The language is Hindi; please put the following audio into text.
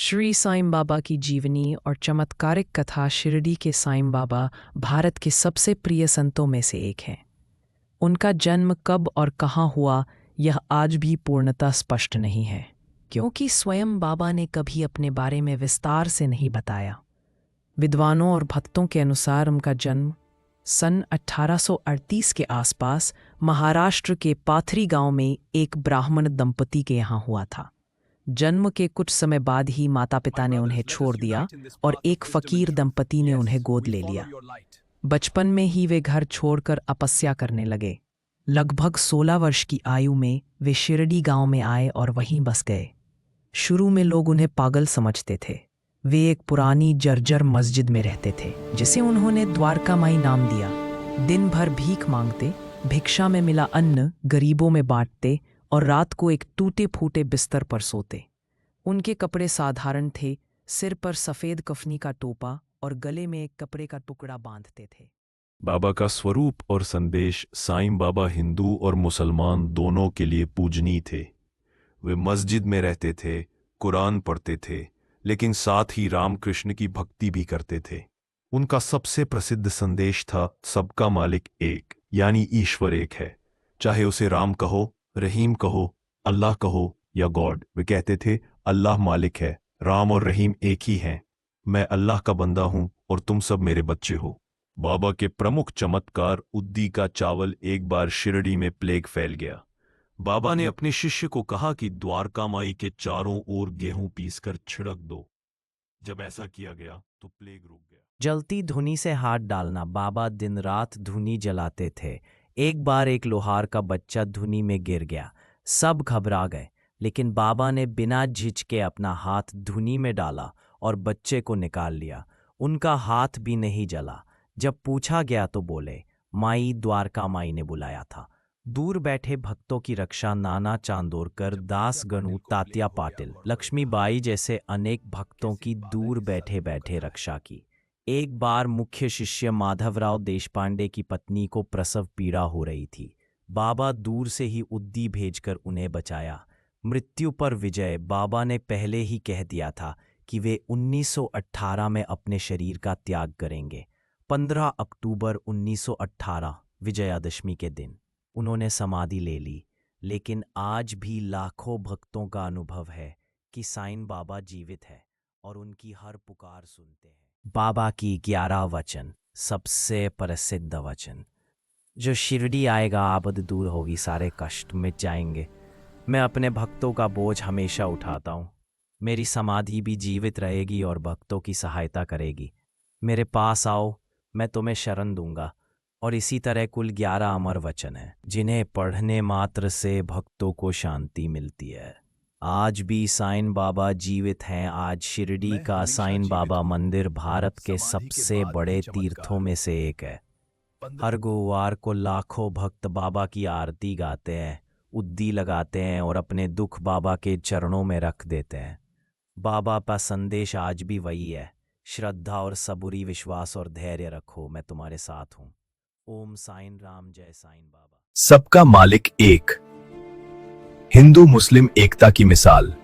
श्री साईं बाबा की जीवनी और चमत्कारिक कथा शिरडी के साईं बाबा भारत के सबसे प्रिय संतों में से एक हैं। उनका जन्म कब और कहाँ हुआ यह आज भी पूर्णतः स्पष्ट नहीं है, क्योंकि स्वयं बाबा ने कभी अपने बारे में विस्तार से नहीं बताया। विद्वानों और भक्तों के अनुसार उनका जन्म सन 1838 के आसपास महाराष्ट्र के पाथरी गांव में एक ब्राह्मण दंपति के यहाँ हुआ था। जन्म के कुछ समय बाद ही माता पिता ने उन्हें छोड़ दिया और एक फकीर दंपति ने उन्हें गोद ले लिया। बचपन में ही वे घर छोड़कर तपस्या करने लगे। लगभग 16 वर्ष की आयु में वे शिरडी गांव में आए और वहीं बस गए। शुरू में लोग उन्हें पागल समझते थे। वे एक पुरानी जर्जर मस्जिद में रहते थे, जिसे उन्होंने द्वारका माई नाम दिया। दिन भर भीख मांगते, भिक्षा में मिला अन्न गरीबों में बांटते और रात को एक टूटे फूटे बिस्तर पर सोते। उनके कपड़े साधारण थे, सिर पर सफ़ेद कफनी का टोपा और गले में एक कपड़े का टुकड़ा बांधते थे। बाबा का स्वरूप और संदेश। साईं बाबा हिंदू और मुसलमान दोनों के लिए पूजनीय थे। वे मस्जिद में रहते थे, कुरान पढ़ते थे, लेकिन साथ ही रामकृष्ण की भक्ति भी करते थे। उनका सबसे प्रसिद्ध संदेश था सबका मालिक एक, यानी ईश्वर एक है। चाहे उसे राम कहो, रहीम कहो, अल्लाह कहो या गॉड। वे कहते थे अल्लाह मालिक है, राम और रहीम एक ही हैं। मैं अल्लाह का बंदा हूं और तुम सब मेरे बच्चे हो। बाबा के प्रमुख चमत्कार उद्दी का चावल। एक बार शिरडी में प्लेग फैल गया। बाबा ने अपने शिष्य को कहा कि द्वारका माई के चारों ओर गेहूं पीसकर छिड़क दो। जब ऐसा किया गया तो प्लेग रुक गया। जलती धुनी से हाथ डालना। बाबा दिन रात धुनी जलाते थे। एक बार एक लोहार का बच्चा धुनी में गिर गया। सब घबरा गए, लेकिन बाबा ने बिना झिझके अपना हाथ धुनी में डाला और बच्चे को निकाल लिया। उनका हाथ भी नहीं जला। जब पूछा गया तो बोले, माई द्वारका माई ने बुलाया था। दूर बैठे भक्तों की रक्षा नाना चांदोरकर, दास गणू, तात्या पाटिल, लक्ष्मीबाई जैसे अनेक भक्तों की दूर बैठे बैठे रक्षा की। एक बार मुख्य शिष्य माधवराव देशपांडे की पत्नी को प्रसव पीड़ा हो रही थी। बाबा दूर से ही उद्दी भेजकर उन्हें बचाया। मृत्यु पर विजय। बाबा ने पहले ही कह दिया था कि वे 1918 में अपने शरीर का त्याग करेंगे। 15 अक्टूबर 1918 विजयादशमी के दिन उन्होंने समाधि ले ली। लेकिन आज भी लाखों भक्तों का अनुभव है कि साईं बाबा जीवित है और उनकी हर पुकार सुनते हैं। बाबा की 11 वचन। सबसे प्रसिद्ध वचन, जो शिरडी आएगा आबद दूर होगी, सारे कष्ट मिट जाएंगे। मैं अपने भक्तों का बोझ हमेशा उठाता हूँ। मेरी समाधि भी जीवित रहेगी और भक्तों की सहायता करेगी। मेरे पास आओ, मैं तुम्हें शरण दूंगा। और इसी तरह कुल 11 अमर वचन हैं, जिन्हें पढ़ने मात्र से भक्तों को शांति मिलती है। आज भी साईं बाबा जीवित हैं। आज शिरडी का साईं बाबा मंदिर भारत के सबसे बड़े तीर्थों में से एक है। हर गुरुवार को लाखों भक्त बाबा की आरती गाते हैं, उद्दी लगाते हैं और अपने दुख बाबा के चरणों में रख देते हैं। बाबा का संदेश आज भी वही है, श्रद्धा और सबूरी, विश्वास और धैर्य रखो, मैं तुम्हारे साथ हूँ। ओम साईं राम, जय साईं बाबा। सबका मालिक एक, हिंदू मुस्लिम एकता की मिसाल।